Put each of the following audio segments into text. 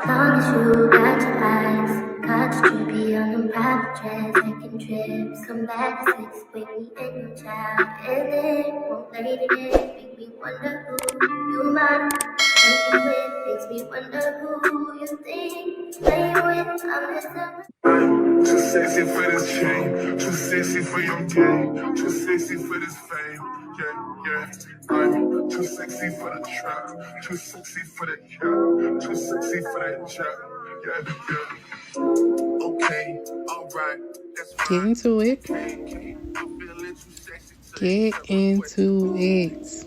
Long as you got your eyes, got your drippy on them private jets, taking trips, come back to 6 with me and your child, and then won't lay to bed, make me wonder who you might be with, makes me wonder who you think playing with. I'm too sexy for this chain, too sexy for your game, too sexy for this fame. Yeah. I'm too sexy for the trap, too sexy for the cap, too sexy for that jack. Yeah. Okay, alright. Get into it. Get into it.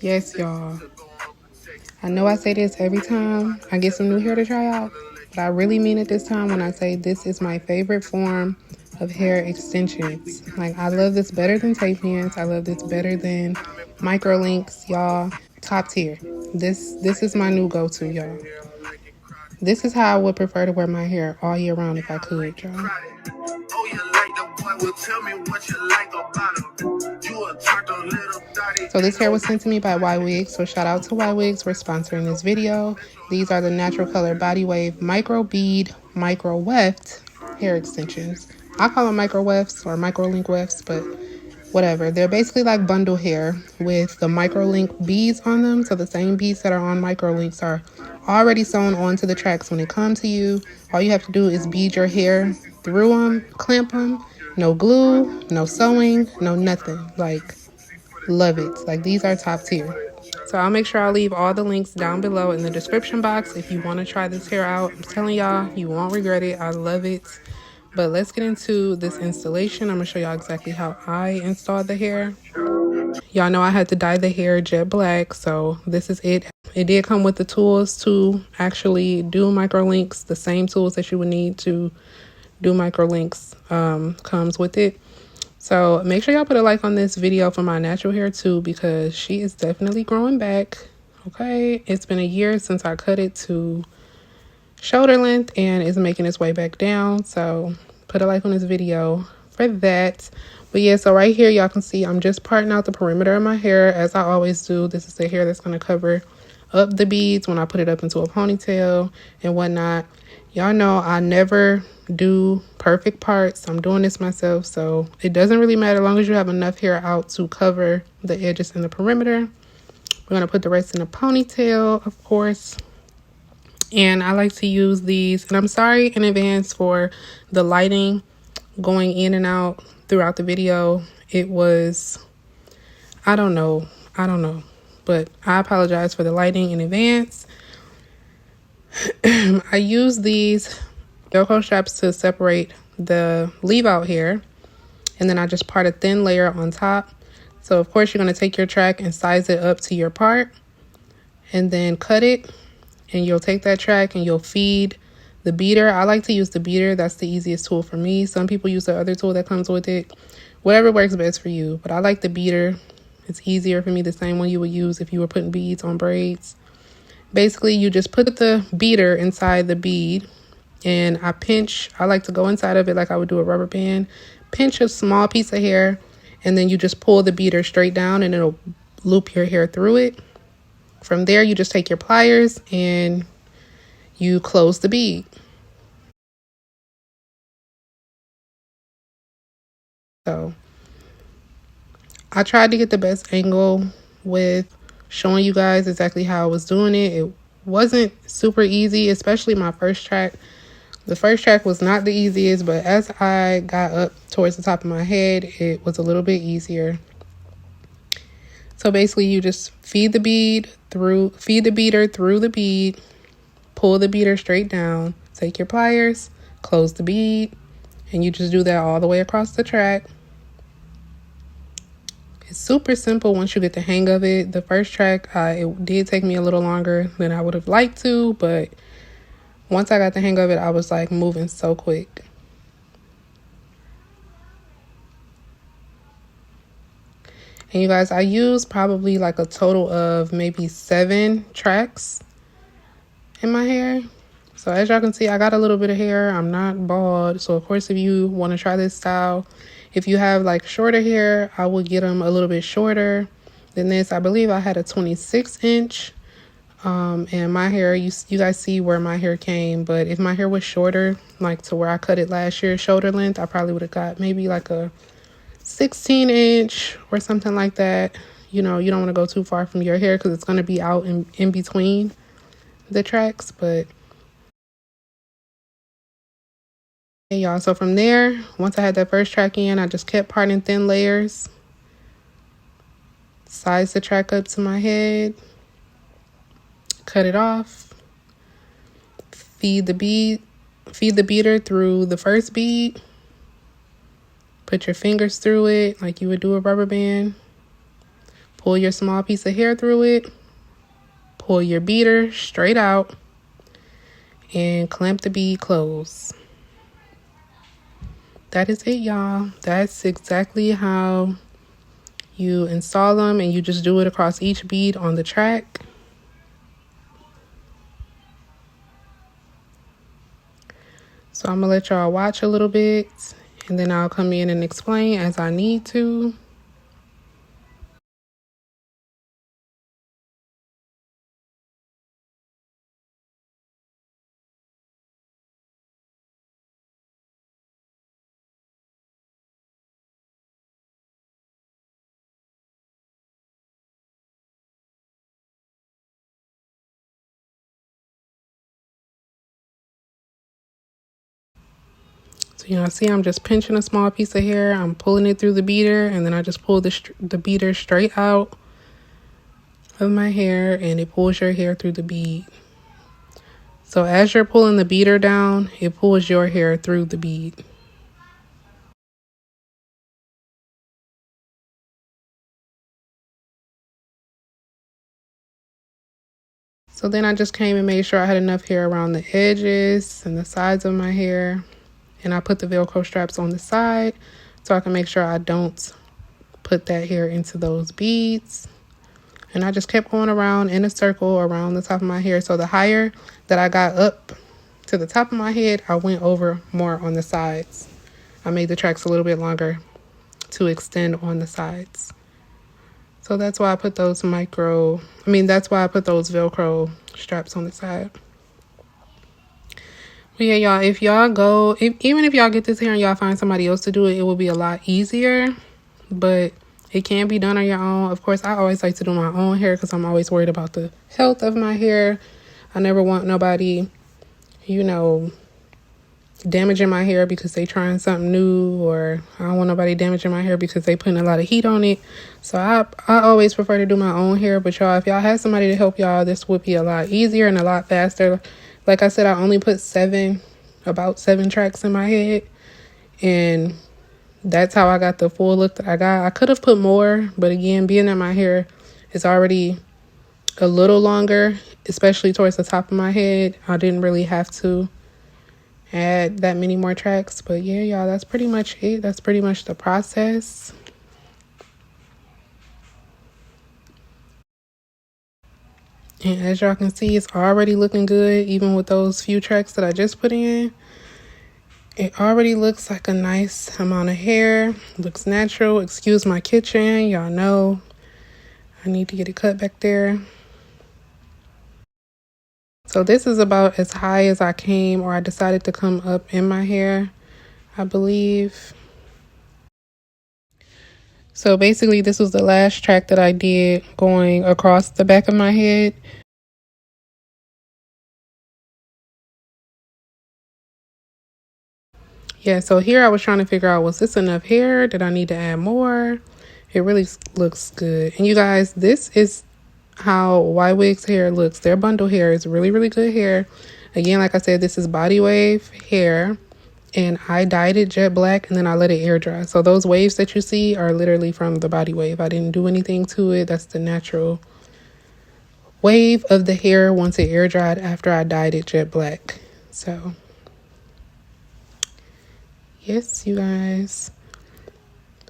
Yes, y'all. I know I say this every time I get some new hair to try out, but I really mean it this time when I say this is my favorite form of hair extensions. Like, I love this better than Tapeins. I love this better than Microlinks, y'all. Top tier. This is my new go-to, y'all. This is how I would prefer to wear my hair all year round if I could, y'all. So this hair was sent to me by WAYYYY, so shout out to WAYYYY for sponsoring this video. These are the natural color body wave micro bead micro weft hair extensions. I call them micro wefts or Microlink wefts, but whatever. They're basically like bundle hair with the Microlink beads on them. So the same beads that are on Microlinks are already sewn onto the tracks when they come to you. All you have to do is bead your hair through them, clamp them. No glue, no sewing, no nothing. Like, love it. Like, these are top tier. So I'll make sure I'll leave all the links down below in the description box if you want to try this hair out. I'm telling y'all, you won't regret it. I love it. But let's get into this installation. I'm going to show y'all exactly how I installed the hair. Y'all know I had to dye the hair jet black, so this is it. It did come with the tools to actually do microlinks. The same tools that you would need to do microlinks comes with it. So make sure y'all put a like on this video for my natural hair too, because she is definitely growing back. Okay, it's been a year since I cut it to shoulder length and it's making its way back down. So put a like on this video for that. But yeah, so right here y'all can see I'm just parting out the perimeter of my hair as I always do. This is the hair that's going to cover up the beads when I put it up into a ponytail and whatnot. Y'all know I never do perfect parts. I'm doing this myself, so it doesn't really matter as long as you have enough hair out to cover the edges and the perimeter. We're going to put the rest in a ponytail, of course. And I like to use these, and I'm sorry in advance for the lighting going in and out throughout the video. It was, I don't know, but I apologize for the lighting in advance. I use these Velcro straps to separate the leave out hair, and then I just part a thin layer on top. So of course you're going to take your track and size it up to your part and then cut it. And you'll take that track and you'll feed the beater. I like to use the beater. That's the easiest tool for me. Some people use the other tool that comes with it. Whatever works best for you. But I like the beater. It's easier for me, the same one you would use if you were putting beads on braids. Basically, you just put the beater inside the bead. And I like to go inside of it like I would do a rubber band. Pinch a small piece of hair. And then you just pull the beater straight down and it'll loop your hair through it. From there, you just take your pliers and you close the bead. So I tried to get the best angle with showing you guys exactly how I was doing it. It wasn't super easy, especially my first track. The first track was not the easiest, but as I got up towards the top of my head, it was a little bit easier. So basically you just feed the beater through the bead, pull the beater straight down, take your pliers, close the bead, and you just do that all the way across the track. It's super simple once you get the hang of it. The first track, it did take me a little longer than I would have liked to, but once I got the hang of it, I was like moving so quick. And you guys, I used probably like a total of maybe 7 tracks in my hair. So as y'all can see, I got a little bit of hair. I'm not bald. So of course, if you want to try this style, if you have like shorter hair, I would get them a little bit shorter than this. I believe I had a 26-inch And my hair, you guys see where my hair came, but if my hair was shorter, like to where I cut it last year, shoulder length, I probably would have got maybe like a 16-inch or something like that. You know, you don't want to go too far from your hair because it's going to be out in between the tracks. But hey, y'all, so from there, once I had that first track in, I just kept parting thin layers, size the track up to my head, cut it off, feed the beater through the first bead, put your fingers through it like you would do a rubber band, pull your small piece of hair through it, pull your beater straight out, and clamp the bead closed. That is it, y'all. That's exactly how you install them, and you just do it across each bead on the track. So I'm gonna let y'all watch a little bit, and then I'll come in and explain as I need to. So y'all see I'm just pinching a small piece of hair, I'm pulling it through the beater, and then I just pull the beater straight out of my hair, and it pulls your hair through the bead. So as you're pulling the beater down, it pulls your hair through the bead. So then I just came and made sure I had enough hair around the edges and the sides of my hair. And I put the Velcro straps on the side so I can make sure I don't put that hair into those beads. And I just kept going around in a circle around the top of my hair. So the higher that I got up to the top of my head, I went over more on the sides. I made the tracks a little bit longer to extend on the sides. So that's why I put those that's why I put those Velcro straps on the side. But yeah, y'all, if y'all even if y'all get this hair and y'all find somebody else to do it, it will be a lot easier. But it can be done on your own. Of course, I always like to do my own hair because I'm always worried about the health of my hair. I never want nobody, damaging my hair because they trying something new, or I don't want nobody damaging my hair because they putting a lot of heat on it. So I always prefer to do my own hair. But y'all, if y'all had somebody to help y'all, this would be a lot easier and a lot faster. Like I said, I only put about seven tracks in my head, and that's how I got the full look that I got. I could have put more, but again, being that my hair is already a little longer, especially towards the top of my head, I didn't really have to add that many more tracks. But yeah, y'all, that's pretty much it. That's pretty much the process. And as y'all can see, it's already looking good. Even with those few tracks that I just put in, it already looks like a nice amount of hair. Looks natural. Excuse my kitchen. Y'all know I need to get it cut back there. So this is about as high as I came, or I decided to come up in my hair, I believe. So basically, this was the last track that I did going across the back of my head. Yeah, so here I was trying to figure out, was this enough hair? Did I need to add more? It really looks good. And you guys, this is how WAYYYY's hair looks. Their bundle hair is really, really good hair. Again, like I said, this is body wave hair. And I dyed it jet black, and then I let it air dry. So those waves that you see are literally from the body wave. I didn't do anything to it. That's the natural wave of the hair once it air dried after I dyed it jet black. So yes, you guys.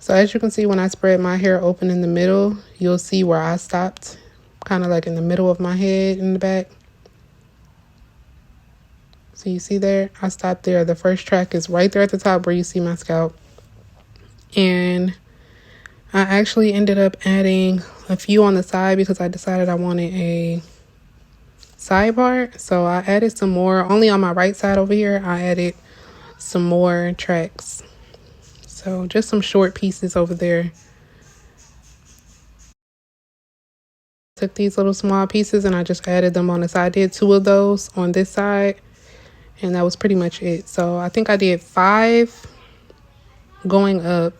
So as you can see, when I spread my hair open in the middle, you'll see where I stopped, kind of like in the middle of my head in the back. So you see there, I stopped there. The first track is right there at the top where you see my scalp. And I actually ended up adding a few on the side because I decided I wanted a side part. So I added some more, only on my right side over here, I added some more tracks. So just some short pieces over there. Took these little small pieces and I just added them on the side. I did 2 of those on this side, and that was pretty much it. So I think I did 5 going up,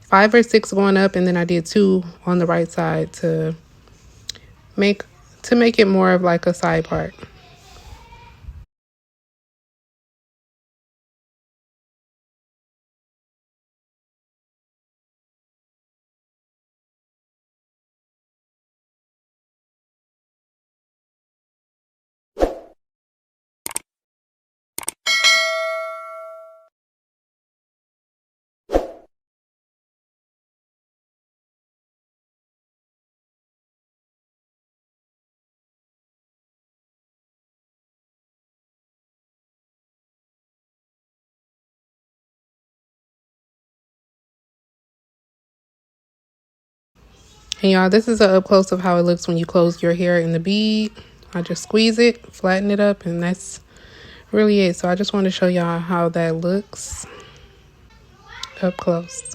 5 or 6 going up, and then I did 2 on the right side to make it more of like a side part. And y'all, this is an up close of how it looks when you close your hair in the bead. I just squeeze it, flatten it up, and that's really it. So I just want to show y'all how that looks up close.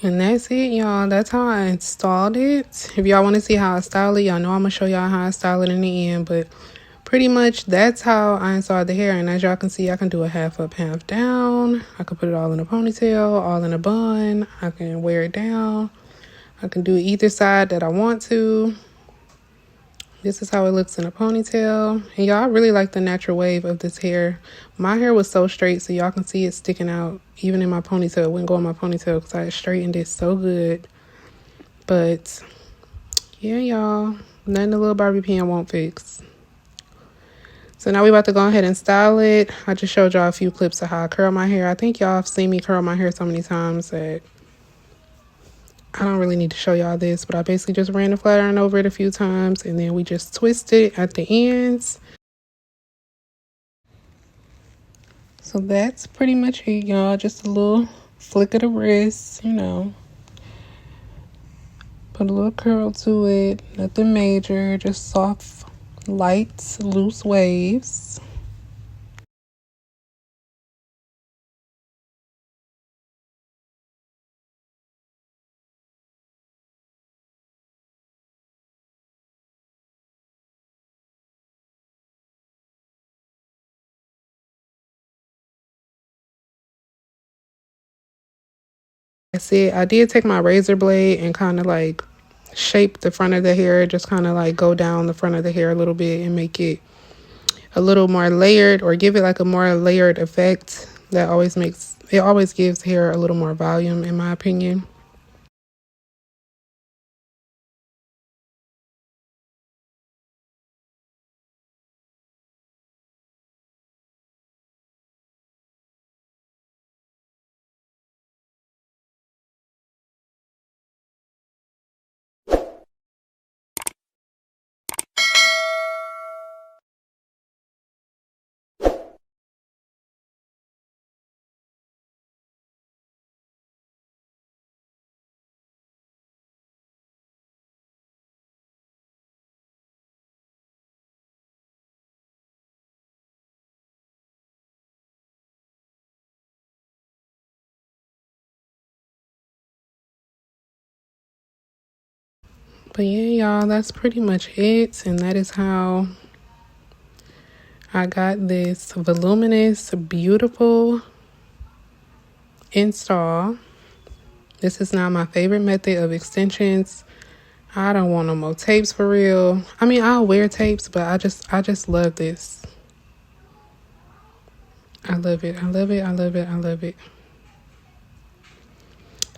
And that's it, y'all. That's how I installed it. If y'all want to see how I style it, y'all know I'm going to show y'all how I style it in the end. But pretty much that's how I installed the hair. And as y'all can see, I can do a half up, half down. I can put it all in a ponytail, all in a bun. I can wear it down. I can do either side that I want to. This is how it looks in a ponytail. And y'all, I really like the natural wave of this hair. My hair was so straight, so y'all can see it sticking out. Even in my ponytail, it wouldn't go in my ponytail because I had straightened it so good. But yeah, y'all, nothing a little Barbie pin won't fix. So now we about to go ahead and style it. I just showed y'all a few clips of how I curl my hair. I think y'all have seen me curl my hair so many times that I don't really need to show y'all this, but I basically just ran the flat iron over it a few times and then we just twist it at the ends. So that's pretty much it, y'all. Just a little flick of the wrist, you know. Put a little curl to it, nothing major, just soft, light, loose waves. That's it. I did take my razor blade and kind of like shape the front of the hair, just kind of like go down the front of the hair a little bit and make it a little more layered, or give it like a more layered effect. That always gives hair a little more volume, in my opinion. But yeah, y'all, that's pretty much it. And that is how I got this voluminous, beautiful install. This is now my favorite method of extensions. I don't want no more tapes for real. I mean, I'll wear tapes, but I just love this. I love it. I love it. I love it. I love it.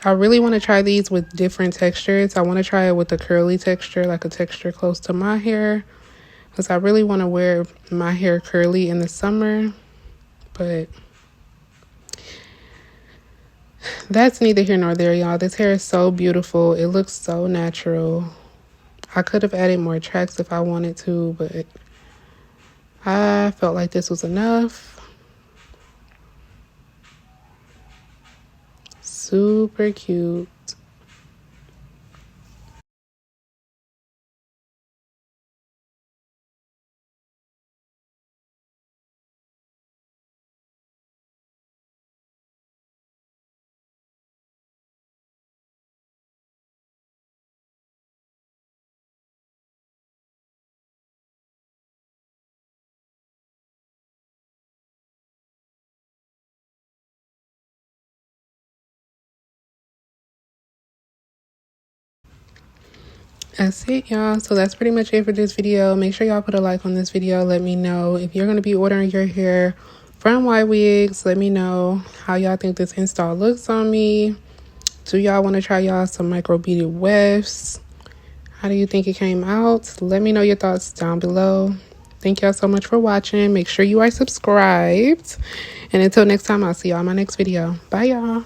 I really want to try these with different textures. I want to try it with a curly texture, like a texture close to my hair, because I really want to wear my hair curly in the summer. But that's neither here nor there, y'all. This hair is so beautiful. It looks so natural. I could have added more tracks if I wanted to, but I felt like this was enough. Super cute. That's it, y'all. So that's pretty much it for this video. Make sure y'all put a like on this video. Let me know if you're going to be ordering your hair from Ywigs. Let me know how y'all think this install looks on me. Do y'all want to try y'all some micro beaded wefts? How do you think it came out? Let me know your thoughts down below. Thank y'all so much for watching. Make sure you are subscribed. And until next time, I'll see y'all in my next video. Bye, y'all.